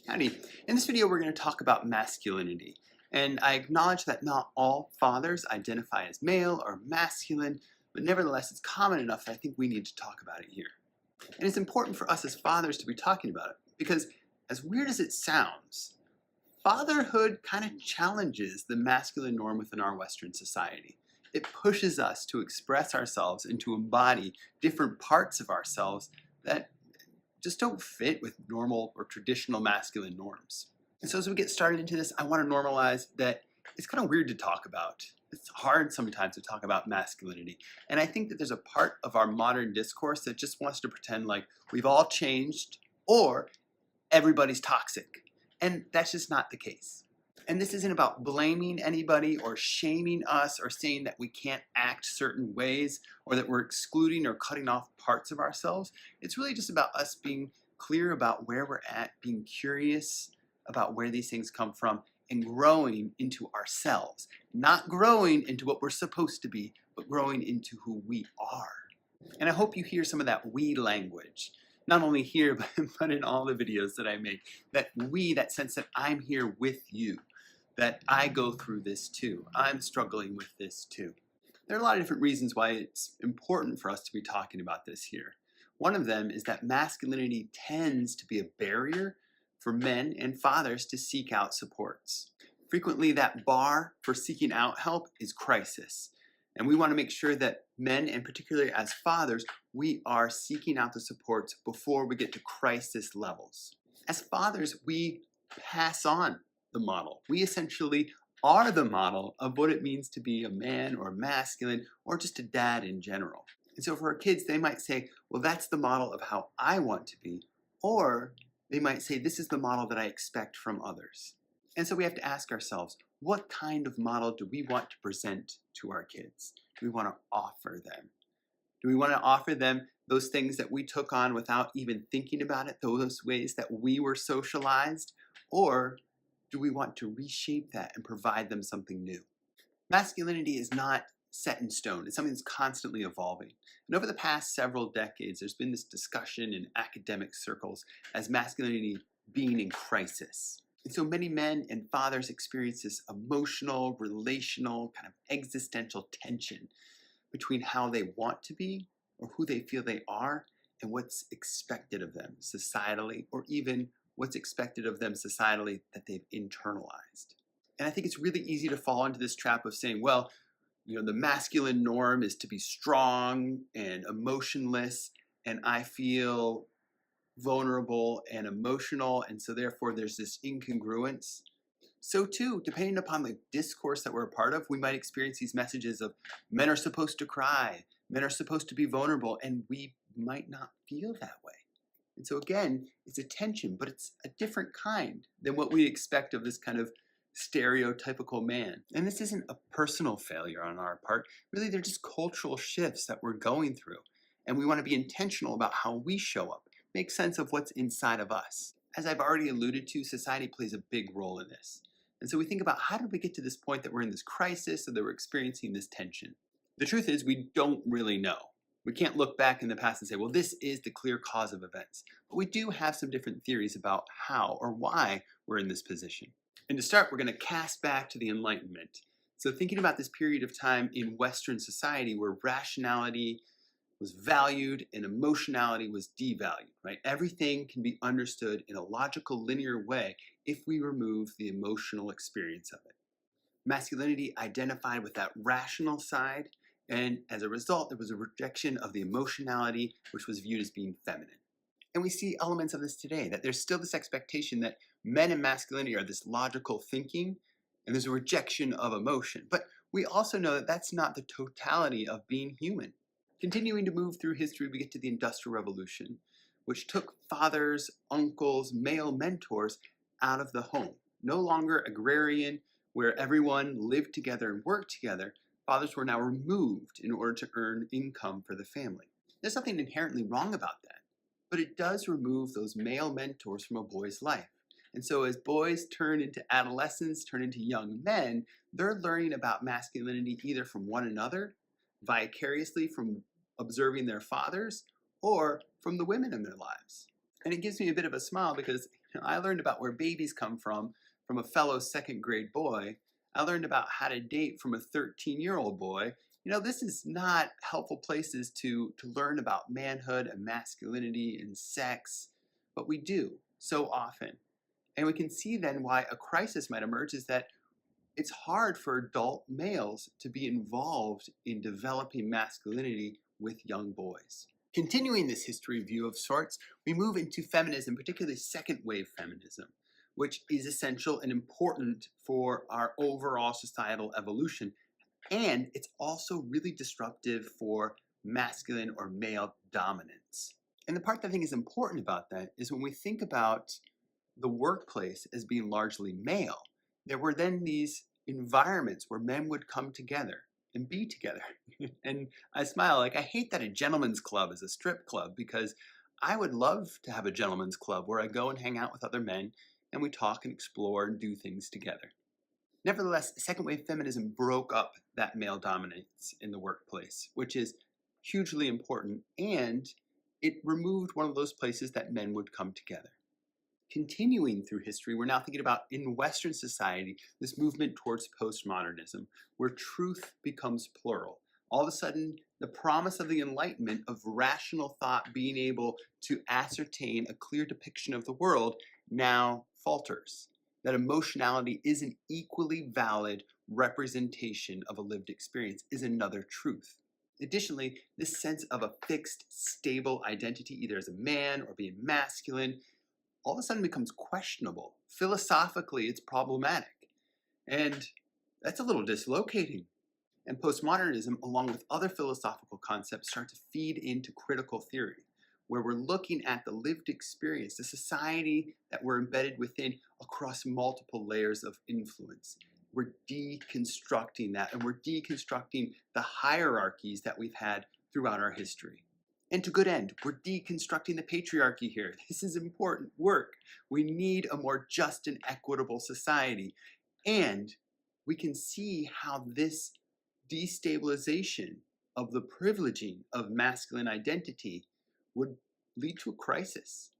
Howdy. In this video, we're going to talk about masculinity. And I acknowledge that not all fathers identify as male or masculine, but nevertheless, it's common enough that I think we need to talk about it here. And it's important for us as fathers to be talking about it because, as weird as it sounds, fatherhood kind of challenges the masculine norm within our Western society. It pushes us to express ourselves and to embody different parts of ourselves that just don't fit with normal or traditional masculine norms. And so as we get started into this, I want to normalize that it's kind of weird to talk about. It's hard sometimes to talk about masculinity. And I think that there's a part of our modern discourse that just wants to pretend like we've all changed or everybody's toxic. And that's just not the case. And this isn't about blaming anybody or shaming us or saying that we can't act certain ways or that we're excluding or cutting off parts of ourselves. It's really just about us being clear about where we're at, being curious about where these things come from, and growing into ourselves. Not growing into what we're supposed to be, but growing into who we are. And I hope you hear some of that we language. Not only here, but in all the videos that I make. That we, that sense that I'm here with you. That I go through this too. I'm struggling with this too. There are a lot of different reasons why it's important for us to be talking about this here. One of them is that masculinity tends to be a barrier for men and fathers to seek out supports. Frequently, that bar for seeking out help is crisis. And we want to make sure that men, and particularly as fathers, we are seeking out the supports before we get to crisis levels. As fathers, we pass on the model. We essentially are the model of what it means to be a man or masculine or just a dad in general. And so for our kids, they might say, well, that's the model of how I want to be. Or they might say, this is the model that I expect from others. And so we have to ask ourselves, what kind of model do we want to present to our kids? Do we want to offer them? Do we want to offer them those things that we took on without even thinking about it, those ways that we were socialized? Or do we want to reshape that and provide them something new? Masculinity is not set in stone. It's something that's constantly evolving. And over the past several decades, there's been this discussion in academic circles as masculinity being in crisis. And so many men and fathers experience this emotional, relational, kind of existential tension between how they want to be or who they feel they are and what's expected of them societally, or even what's expected of them societally that they've internalized. And I think it's really easy to fall into this trap of saying, well, the masculine norm is to be strong and emotionless, and I feel vulnerable and emotional, and so therefore there's this incongruence. So too, depending upon the discourse that we're a part of, we might experience these messages of men are supposed to cry, men are supposed to be vulnerable, and we might not feel that way. And so again, it's a tension, but it's a different kind than what we expect of this kind of stereotypical man. And this isn't a personal failure on our part. Really, they're just cultural shifts that we're going through. And we want to be intentional about how we show up, make sense of what's inside of us. As I've already alluded to, society plays a big role in this. And so we think about, how did we get to this point that we're in this crisis or that we're experiencing this tension? The truth is, we don't really know. We can't look back in the past and say, well, this is the clear cause of events. But we do have some different theories about how or why we're in this position. And to start, we're going to cast back to the Enlightenment. So thinking about this period of time in Western society where rationality was valued and emotionality was devalued, right? Everything can be understood in a logical, linear way if we remove the emotional experience of it. Masculinity identified with that rational side, and as a result, there was a rejection of the emotionality, which was viewed as being feminine. And we see elements of this today, that there's still this expectation that men and masculinity are this logical thinking, and there's a rejection of emotion. But we also know that that's not the totality of being human. Continuing to move through history, we get to the Industrial Revolution, which took fathers, uncles, male mentors out of the home. No longer agrarian, where everyone lived together and worked together. Fathers were now removed in order to earn income for the family. There's nothing inherently wrong about that, but it does remove those male mentors from a boy's life. And so as boys turn into adolescents, turn into young men, they're learning about masculinity either from one another, vicariously from observing their fathers, or from the women in their lives. And it gives me a bit of a smile because I learned about where babies come from a fellow second grade boy. I learned about how to date from a 13-year-old boy. This is not helpful places to learn about manhood and masculinity and sex, but we do so often. And we can see then why a crisis might emerge is that it's hard for adult males to be involved in developing masculinity with young boys. Continuing this history view of sorts, we move into feminism, particularly second wave feminism, which is essential and important for our overall societal evolution. And it's also really disruptive for masculine or male dominance. And the part that I think is important about that is when we think about the workplace as being largely male, there were then these environments where men would come together and be together. And I smile, like I hate that a gentleman's club is a strip club, because I would love to have a gentleman's club where I go and hang out with other men and we talk and explore and do things together. Nevertheless, second wave feminism broke up that male dominance in the workplace, which is hugely important, and it removed one of those places that men would come together. Continuing through history, we're now thinking about, in Western society, this movement towards postmodernism, where truth becomes plural. All of a sudden, the promise of the Enlightenment of rational thought being able to ascertain a clear depiction of the world now falters. That emotionality is an equally valid representation of a lived experience is another truth. Additionally, this sense of a fixed, stable identity, either as a man or being masculine, all of a sudden becomes questionable. Philosophically, it's problematic. And that's a little dislocating. And postmodernism, along with other philosophical concepts, start to feed into critical theory, where we're looking at the lived experience, the society that we're embedded within across multiple layers of influence. We're deconstructing that, and we're deconstructing the hierarchies that we've had throughout our history. And to good end, we're deconstructing the patriarchy here. This is important work. We need a more just and equitable society. And we can see how this destabilization of the privileging of masculine identity would lead to a crisis.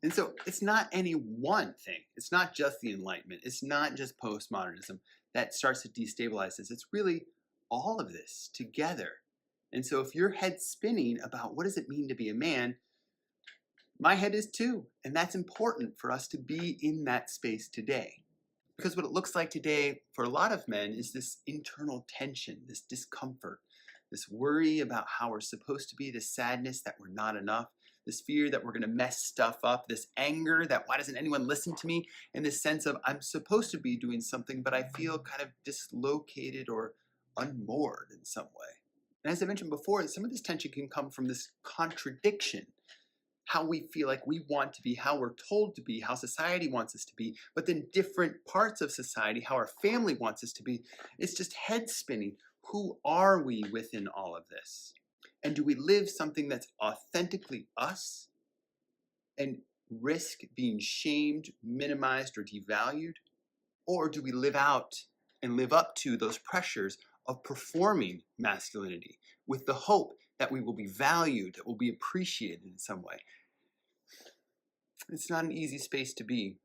And so it's not any one thing. It's not just the Enlightenment. It's not just postmodernism that starts to destabilize this. It's really all of this together. And so if your head's spinning about what does it mean to be a man, my head is too. And that's important for us to be in that space today. Because what it looks like today for a lot of men is this internal tension, this discomfort, this worry about how we're supposed to be, this sadness that we're not enough, this fear that we're going to mess stuff up, this anger that why doesn't anyone listen to me, and this sense of I'm supposed to be doing something, but I feel kind of dislocated or unmoored in some way. And as I mentioned before, some of this tension can come from this contradiction. How we feel like we want to be, how we're told to be, how society wants us to be, but then different parts of society, how our family wants us to be. It's just head spinning. Who are we within all of this? And do we live something that's authentically us and risk being shamed, minimized, or devalued? Or do we live out and live up to those pressures of performing masculinity with the hope that we will be valued, that we'll be appreciated in some way? It's not an easy space to be.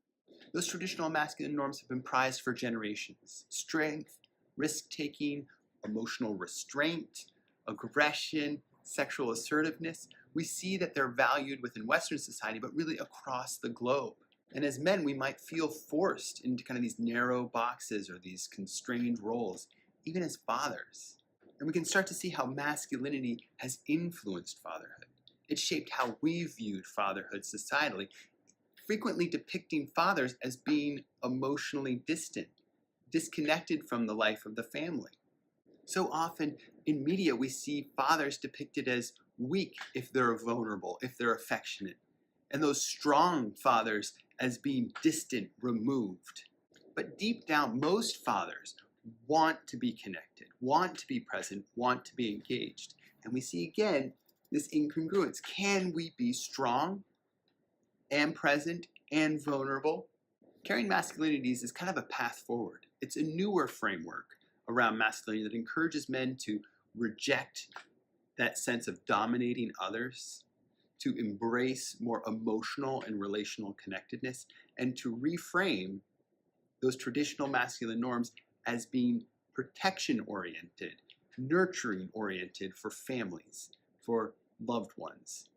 Those traditional masculine norms have been prized for generations. Strength, risk-taking, emotional restraint, aggression, sexual assertiveness. We see that they're valued within Western society, but really across the globe. And as men, we might feel forced into kind of these narrow boxes or these constrained roles, even as fathers. And we can start to see how masculinity has influenced fatherhood. It shaped how we viewed fatherhood societally, frequently depicting fathers as being emotionally distant, disconnected from the life of the family. So often in media, we see fathers depicted as weak if they're vulnerable, if they're affectionate, and those strong fathers as being distant, removed. But deep down, most fathers want to be connected, want to be present, want to be engaged. And we see again this incongruence. Can we be strong and present and vulnerable? Carrying masculinities is kind of a path forward. It's a newer framework around masculinity that encourages men to reject that sense of dominating others, to embrace more emotional and relational connectedness, and to reframe those traditional masculine norms as being protection-oriented, nurturing-oriented for families, for loved ones.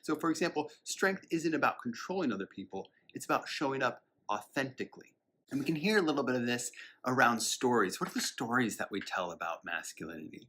So for example, strength isn't about controlling other people, it's about showing up authentically. And we can hear a little bit of this around stories. What are the stories that we tell about masculinity?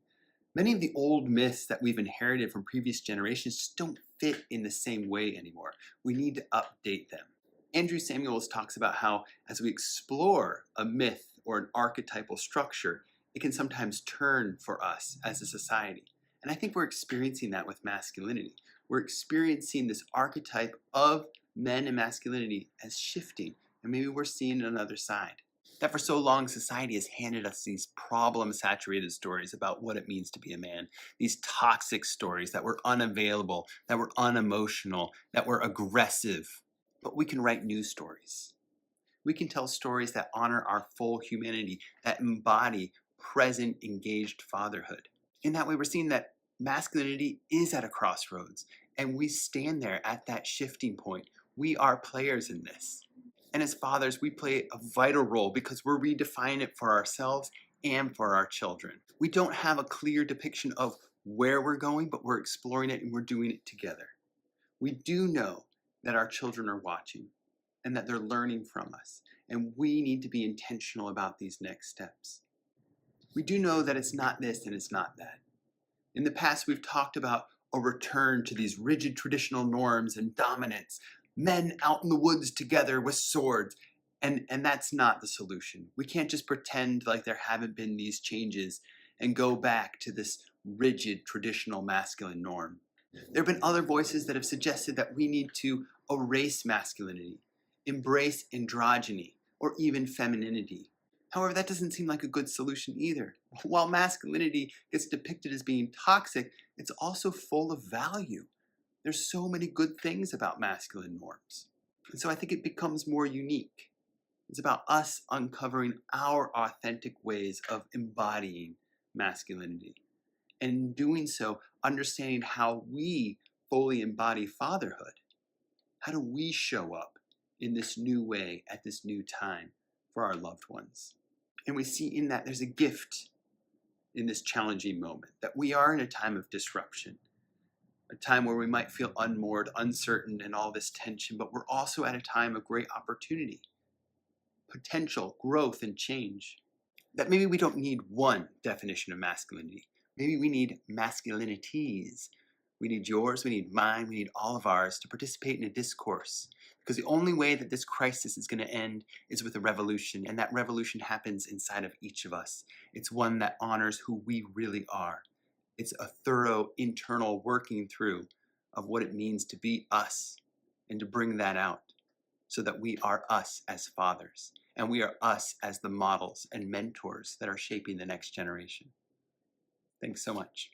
Many of the old myths that we've inherited from previous generations just don't fit in the same way anymore. We need to update them. Andrew Samuels talks about how as we explore a myth or an archetypal structure, it can sometimes turn for us as a society. And I think we're experiencing that with masculinity. We're experiencing this archetype of men and masculinity as shifting, and maybe we're seeing another side. That for so long society has handed us these problem-saturated stories about what it means to be a man, these toxic stories that were unavailable, that were unemotional, that were aggressive. But we can write new stories. We can tell stories that honor our full humanity, that embody present, engaged fatherhood. In that way, we're seeing that masculinity is at a crossroads, and we stand there at that shifting point. We are players in this. And as fathers, we play a vital role because we're redefining it for ourselves and for our children. We don't have a clear depiction of where we're going, but we're exploring it and we're doing it together. We do know that our children are watching and that they're learning from us, and we need to be intentional about these next steps. We do know that it's not this and it's not that. In the past, we've talked about a return to these rigid traditional norms and dominance, men out in the woods together with swords, and that's not the solution. We can't just pretend like there haven't been these changes and go back to this rigid traditional masculine norm. There have been other voices that have suggested that we need to erase masculinity, embrace androgyny, or even femininity. However, that doesn't seem like a good solution either. While masculinity gets depicted as being toxic, it's also full of value. There's so many good things about masculine norms. And so I think it becomes more unique. It's about us uncovering our authentic ways of embodying masculinity. And in doing so, understanding how we fully embody fatherhood. How do we show up in this new way at this new time for our loved ones? And we see in that there's a gift in this challenging moment, that we are in a time of disruption, a time where we might feel unmoored, uncertain, and all this tension, but we're also at a time of great opportunity, potential, growth, and change. That maybe we don't need one definition of masculinity. Maybe we need masculinities. We need yours, we need mine, we need all of ours to participate in a discourse. Because the only way that this crisis is going to end is with a revolution, and that revolution happens inside of each of us. It's one that honors who we really are. It's a thorough internal working through of what it means to be us and to bring that out so that we are us as fathers and we are us as the models and mentors that are shaping the next generation. Thanks so much.